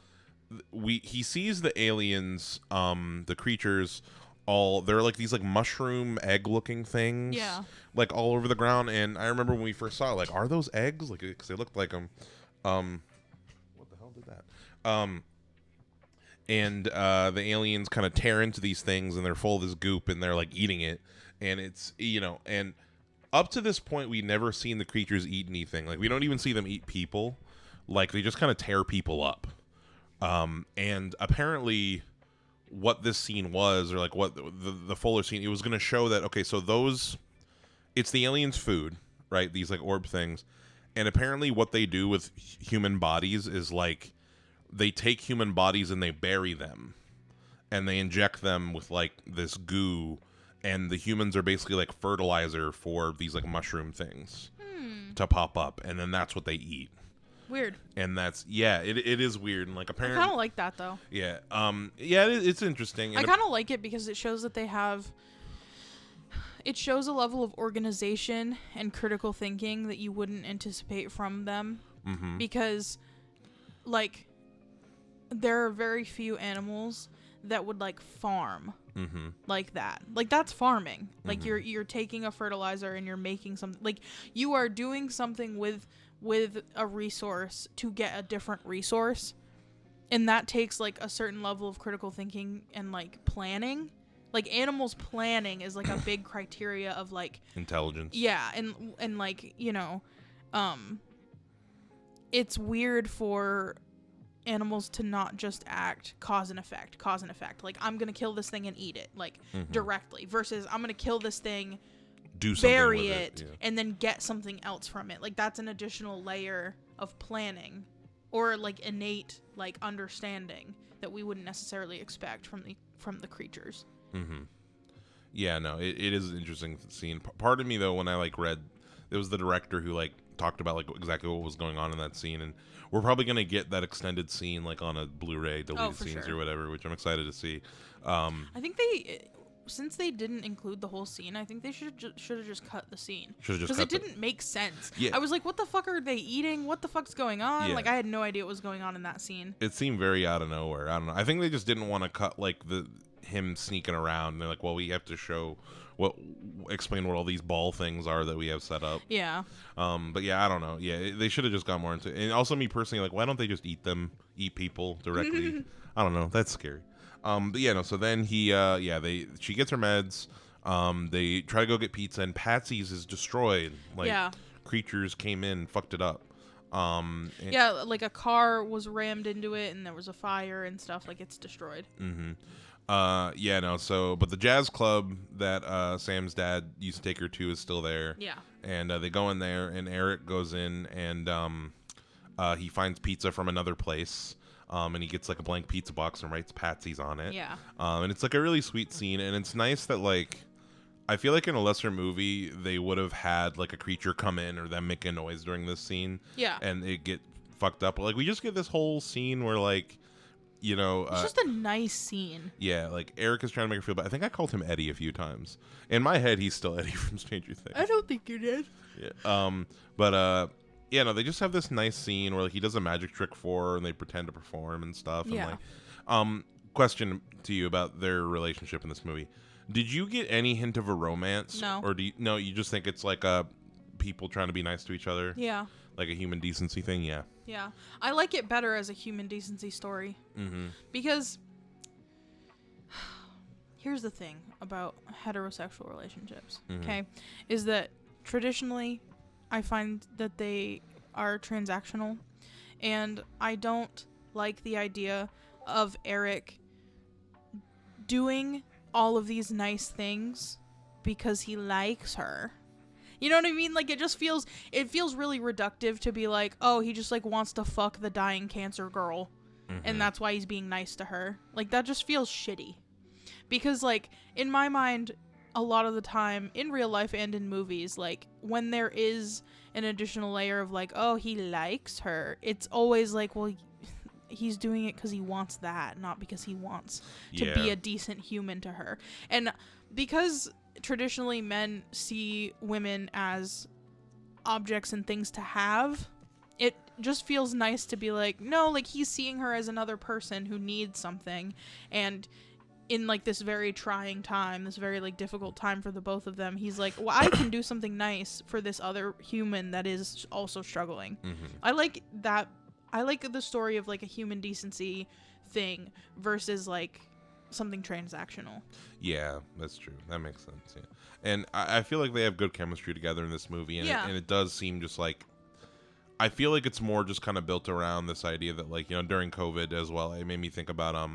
he sees the aliens, the creatures. They're like these like mushroom egg looking things, like all over the ground. And I remember when we first saw it, like, are those eggs? Like, because they looked like them. What the hell did that? And the aliens kind of tear into these things, and they're full of this goop, and they're like eating it. And it's and up to this point, we never seen the creatures eat anything. Like we don't even see them eat people. Like they just kind of tear people up. And apparently, what this scene was, or like what the fuller scene, it was going to show that, okay, so it's the aliens' food, right? These like orb things. And apparently what they do with human bodies is like they take human bodies and they bury them, and they inject them with like this goo, and the humans are basically like fertilizer for these like mushroom things to pop up, and then that's what they eat. Weird. And that's it is weird, and like apparently I kind of like that though. It's interesting. I kind of like it because it shows that it shows a level of organization and critical thinking that you wouldn't anticipate from them. Mm-hmm. Because like there are very few animals that would like farm like that. Like that's farming. Like you're taking a fertilizer and you're making something, like you are doing something with a resource to get a different resource, and that takes like a certain level of critical thinking and like planning. Like animals planning is like a big criteria of like intelligence. Yeah, and like, you know, it's weird for animals to not just act cause and effect. Like I'm gonna kill this thing and eat it, like directly, versus I'm gonna kill this thing, do something bury with it, and then get something else from it. Like that's an additional layer of planning or like innate like understanding that we wouldn't necessarily expect from the creatures. Yeah, no, it is an interesting scene. Part of me though, when I like read, it was the director who like talked about like exactly what was going on in that scene, and we're probably gonna get that extended scene like on a Blu-ray deleted scenes or whatever, which I'm excited to see. I think since they didn't include the whole scene, I think they should have just cut the scene, because it didn't make sense. I was like, what the fuck are they eating? What the fuck's going on? Like I had no idea what was going on in that scene. It seemed very out of nowhere. I don't know. I think they just didn't want to cut like him sneaking around. They're like, well, we have to show explain what all these ball things are that we have set up. Yeah. But yeah, I don't know. Yeah, they should have just gone more into it. And also me personally, like, why don't they just eat people directly? I don't know. That's scary. But yeah, no. So then she gets her meds. They try to go get pizza, and Patsy's is destroyed. Like creatures came in, fucked it up. Like a car was rammed into it, and there was a fire and stuff. Like it's destroyed. But the jazz club that Sam's dad used to take her to is still there. Yeah. And they go in there, and Eric goes in, and he finds pizza from another place. And he gets like a blank pizza box and writes Patsy's on it. Yeah. And it's like a really sweet scene, and it's nice that like I feel like in a lesser movie they would have had like a creature come in or them make a noise during this scene. Yeah. And it get fucked up. Like we just get this whole scene where like, you know, it's just a nice scene. Yeah, like Eric is trying to make her feel bad. I think I called him Eddie a few times. In my head, he's still Eddie from Stranger Things. I don't think you did. Yeah. Yeah, no, they just have this nice scene where like he does a magic trick for her and they pretend to perform and stuff. And like, question to you about their relationship in this movie: did you get any hint of a romance? No. Or you just think it's like people trying to be nice to each other? Yeah. Like a human decency thing? Yeah. Yeah. I like it better as a human decency story. Because here's the thing about heterosexual relationships, okay? Is that traditionally I find that they are transactional, and I don't like the idea of Eric doing all of these nice things because he likes her. You know what I mean? Like it feels really reductive to be like, oh, he just like wants to fuck the dying cancer girl, and that's why he's being nice to her. Like that just feels shitty. Because like in my mind, a lot of the time in real life and in movies, like when there is an additional layer of like, oh, he likes her, it's always like, well, he's doing it because he wants that, not because he wants to be a decent human to her. And because traditionally men see women as objects and things to have, it just feels nice to be like, no, like he's seeing her as another person who needs something, and in like this very trying time, this very like difficult time for the both of them, he's like, well, I can do something nice for this other human that is also struggling. I like that. I like the story of like a human decency thing versus like something transactional. Yeah, that's true. That makes sense. Yeah. And I feel like they have good chemistry together in this movie, and it does seem just like, I feel like it's more just kind of built around this idea that like, you know, during COVID as well, it made me think about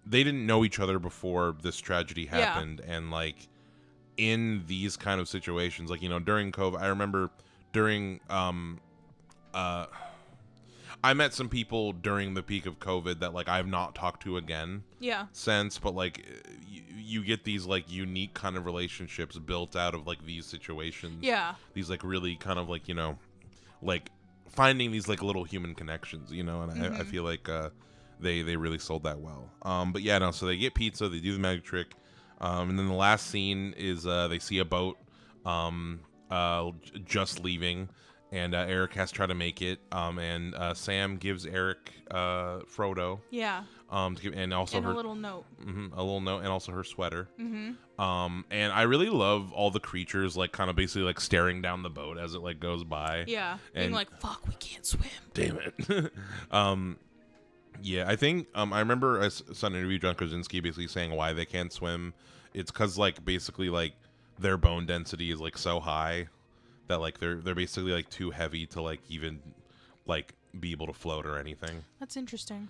they didn't know each other before this tragedy happened. And like in these kind of situations, like, you know, during COVID, I remember during I met some people during the peak of COVID that like I've not talked to again. Yeah. Since, but like you get these like unique kind of relationships built out of like these situations. Yeah. These like really kind of like, you know, like finding these like little human connections, you know, and I feel like they really sold that well. But yeah, no, so they get pizza, they do the magic trick, and then the last scene is they see a boat just leaving, and Eric has to try to make it, and Sam gives Eric Frodo. Yeah. And also and her a little note. a little note, and also her sweater. Mm-hmm. And I really love all the creatures like kind of basically like staring down the boat as it like goes by. Yeah. And Being like, fuck, we can't swim. damn it. Yeah, I think I remember I saw an interview John Krasinski basically saying why they can't swim. It's because like basically like their bone density is like so high that like they're basically like too heavy to like even like be able to float or anything. That's interesting.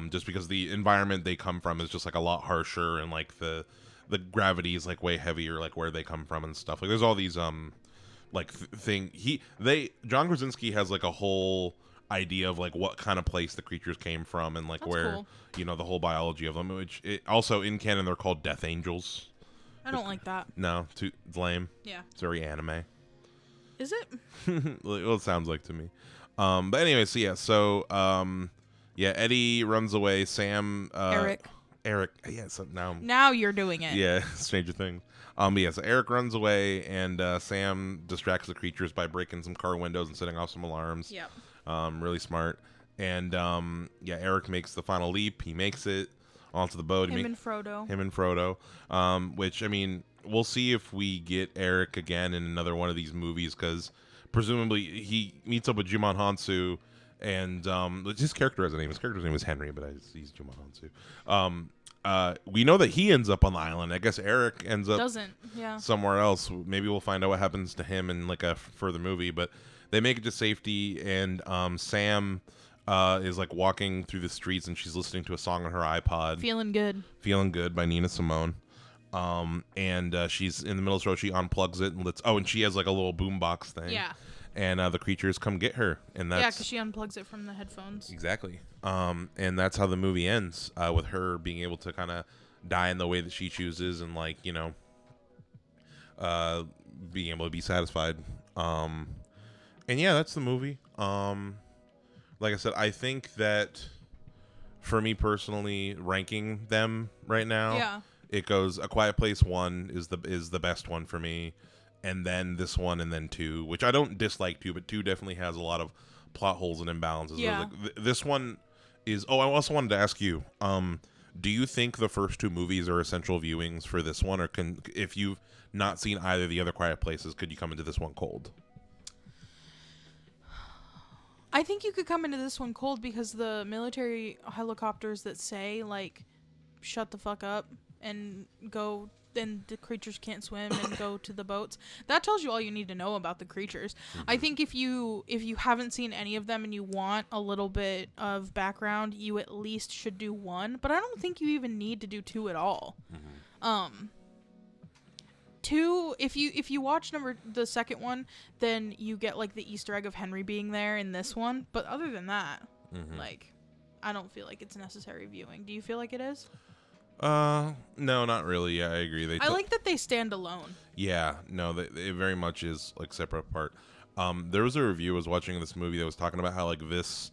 Just because the environment they come from is just like a lot harsher, and like the gravity is like way heavier, like where they come from and stuff. Like there's all these like John Krasinski has like a whole idea of like what kind of place the creatures came from, and like That's where cool. You know the whole biology of them, which also in canon they're called death angels. I don't like that. No, it's lame. Yeah. It's very anime. Is it? Well, it sounds like to me. But anyway, so yeah, Eddie runs away. Sam, Eric. Yeah, so Now you're doing it. Yeah, Stranger Things. But yeah, so Eric runs away, and Sam distracts the creatures by breaking some car windows and setting off some alarms. Yep. Really smart. And yeah, Eric makes the final leap. He makes it onto the boat. Him and Frodo. Which, I mean, we'll see if we get Eric again in another one of these movies, because presumably he meets up with Jumon Hansu, and his character has a name. His character's name is Henry, but he's Jumon Hansu. We know that he ends up on the island. I guess Eric ends up somewhere else. Maybe we'll find out what happens to him in like a further movie, but they make it to safety, and Sam is like walking through the streets, and she's listening to a song on her iPod. Feeling Good by Nina Simone. And she's in the middle of the road. She unplugs it and and she has like a little boombox thing. Yeah. And the creatures come get her, and that's because she unplugs it from the headphones. Exactly. And that's how the movie ends, with her being able to kind of die in the way that she chooses, and like, you know, being able to be satisfied. And yeah, that's the movie. Like I said, I think that for me personally, ranking them right now, it goes A Quiet Place 1 is the best one for me, and then this one, and then 2, which I don't dislike 2, but 2 definitely has a lot of plot holes and imbalances. Yeah. Like, this one is. Oh, I also wanted to ask you, do you think the first 2 movies are essential viewings for this one, or if you've not seen either of the other Quiet Places, could you come into this one cold? I think you could come into this one cold because the military helicopters that say, like, shut the fuck up and go, and the creatures can't swim and go to the boats. That tells you all you need to know about the creatures. Mm-hmm. I think if you haven't seen any of them and you want a little bit of background, you at least should do 1. But I don't think you even need to do 2 at all. Mm-hmm. 2, if you watch the second one, then you get like the Easter egg of Henry being there in this one. But other than that, like, I don't feel like it's necessary viewing. Do you feel like it is? No, not really. Yeah, I agree. I like that they stand alone. Yeah, no, it very much is like separate apart. There was a review I was watching this movie that was talking about how like this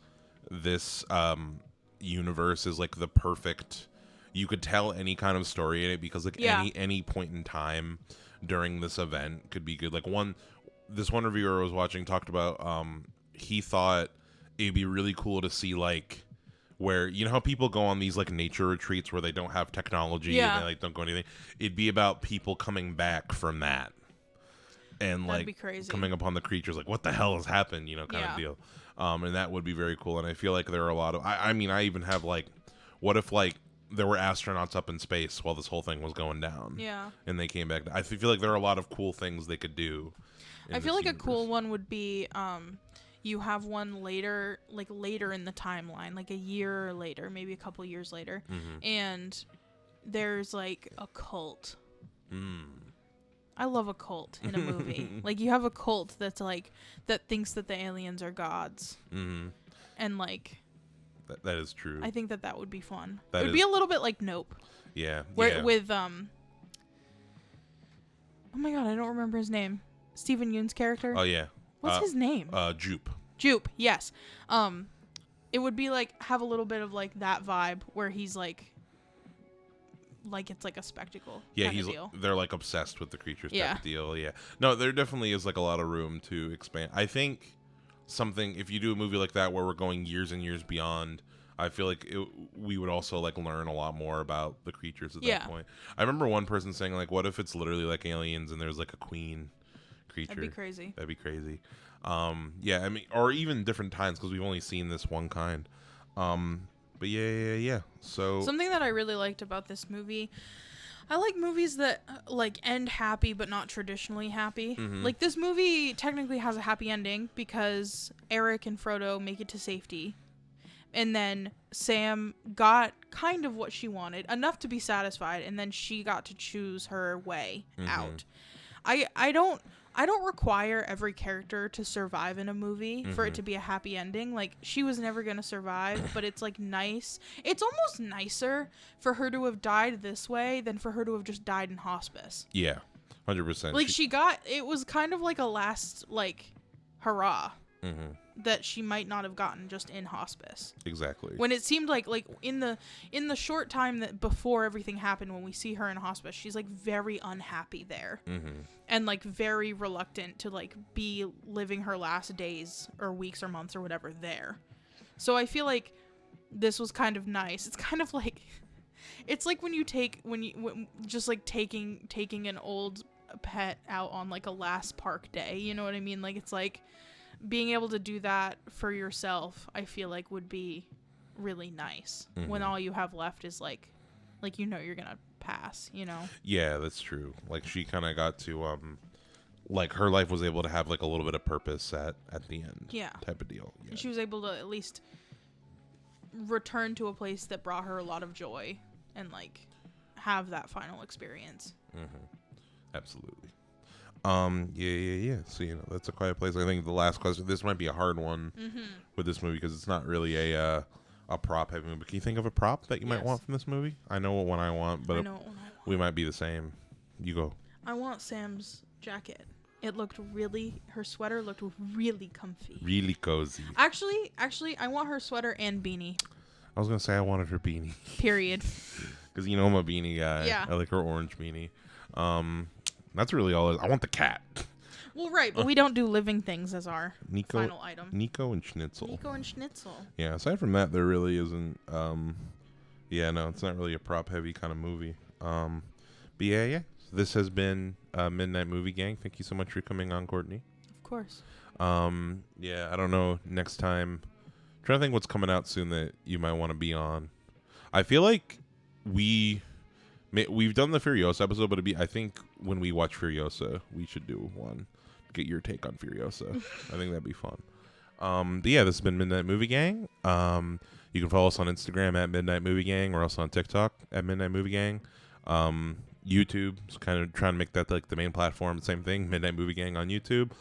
universe is like the perfect. You could tell any kind of story in it because like any point in time during this event could be good. Like this one reviewer I was watching talked about he thought it'd be really cool to see like where, you know how people go on these like nature retreats where they don't have technology and they like don't go anything. It'd be about people coming back from that and That'd like be crazy. Coming upon the creatures like what the hell has happened, you know, kind of deal. And that would be very cool. And I feel like there are a lot of I mean I even have like, what if like there were astronauts up in space while this whole thing was going down. Yeah. And they came back. I feel like there are a lot of cool things they could do. I feel like a cool one would be you have one later in the timeline, like a year later, maybe a couple years later, and there's like a cult. I love a cult in a movie. Like you have a cult that's like that thinks that the aliens are gods. and like That is true. I think that would be fun. That it would be a little bit like Nope. Yeah. Where with oh my god, I don't remember his name. Stephen Yeun's character. Oh yeah. What's his name? Jupe. Jupe. Yes. It would be like have a little bit of like that vibe where he's like it's like a spectacle. Yeah, deal. They're like obsessed with the creatures Yeah. type of deal. Yeah. No, there definitely is like a lot of room to expand. I think if you do a movie like that where we're going years and years beyond, I feel like we would also like learn a lot more about the creatures at that point. I remember one person saying like, what if it's literally like aliens and there's like a queen creature? That'd be crazy. Yeah, I mean, or even different times because we've only seen this one kind. But yeah. So something that I really liked about this movie, I like movies that like end happy but not traditionally happy. Like this movie technically has a happy ending because Eric and Frodo make it to safety. And then Sam got kind of what she wanted, enough to be satisfied, and then she got to choose her way out. I don't require every character to survive in a movie for it to be a happy ending. Like, she was never going to survive, but it's, like, nice. It's almost nicer for her to have died this way than for her to have just died in hospice. Yeah, 100%. Like, it was kind of like a last, like, hurrah that she might not have gotten just in hospice. Exactly. When it seemed like in the short time that before everything happened, when we see her in hospice, she's, like, very unhappy there. And, like, very reluctant to, like, be living her last days or weeks or months or whatever there. So I feel like this was kind of nice. It's kind of like, it's like when just, like, taking an old pet out on, like, a last park day. You know what I mean? Like, it's like being able to do that for yourself, I feel like would be really nice when all you have left is, like, you're going to pass, you know? Yeah, that's true. Like, she kind of got to, like, her life was able to have, like, a little bit of purpose at the end. Yeah. Type of deal. Yeah. And she was able to at least return to a place that brought her a lot of joy and, like, have that final experience. Absolutely. Yeah. So, you know, that's A Quiet Place. I think the last question, this might be a hard one with this movie because it's not really a prop heavy movie. Can you think of a prop that you might want from this movie? I know what one I want, but we might be the same. You go. I want Sam's jacket. Her sweater looked really comfy. Really cozy. Actually, I want her sweater and beanie. I was going to say I wanted her beanie. Period. Because, you know, I'm a beanie guy. Yeah. I like her orange beanie. That's really all. I want the cat. Well, right, but we don't do living things as our final item. Nico and Schnitzel. Yeah, aside from that, there really isn't. Yeah, no, it's not really a prop heavy kind of movie. But yeah. This has been Midnight Movie Gang. Thank you so much for coming on, Courtney. Of course. Yeah, I don't know. Next time, I'm trying to think what's coming out soon that you might want to be on. I feel like we've done the Furiosa episode, but I think when we watch Furiosa, we should do one. Get your take on Furiosa. I think that'd be fun. But yeah, this has been Midnight Movie Gang. You can follow us on Instagram at Midnight Movie Gang. We're also on TikTok at Midnight Movie Gang. YouTube is kind of trying to make that like the main platform. Same thing, Midnight Movie Gang on YouTube.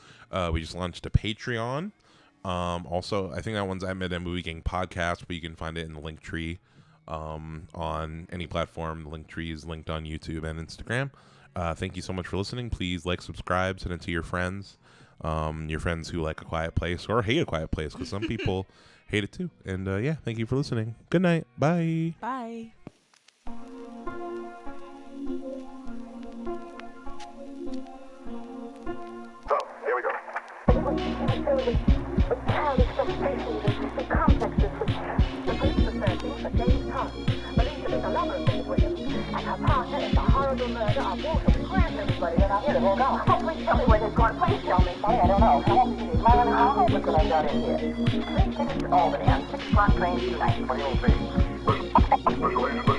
We just launched a Patreon. Also, I think that one's at Midnight Movie Gang Podcast, but you can find it in the link tree on any platform. The link tree is linked on YouTube and Instagram. Thank you so much for listening. Please like, subscribe, send it to your friends who like A Quiet Place or hate A Quiet Place, because some people hate it too. And yeah, thank you for listening. Good night. Bye. Bye. So, here we go. The childish frustrations and complexes which the police are searching for James Thomas, believed to be the lover of Miss Williams, and her partner in the horrible murder of Walter. Where's everybody that I hear them all go? Oh, please tell me where they've gone. Please tell me. Sorry, I don't know. How long is it? Man, how home was I got in here? 3 tickets to Albany on 6 o'clock train tonight. What do you think? Special agent.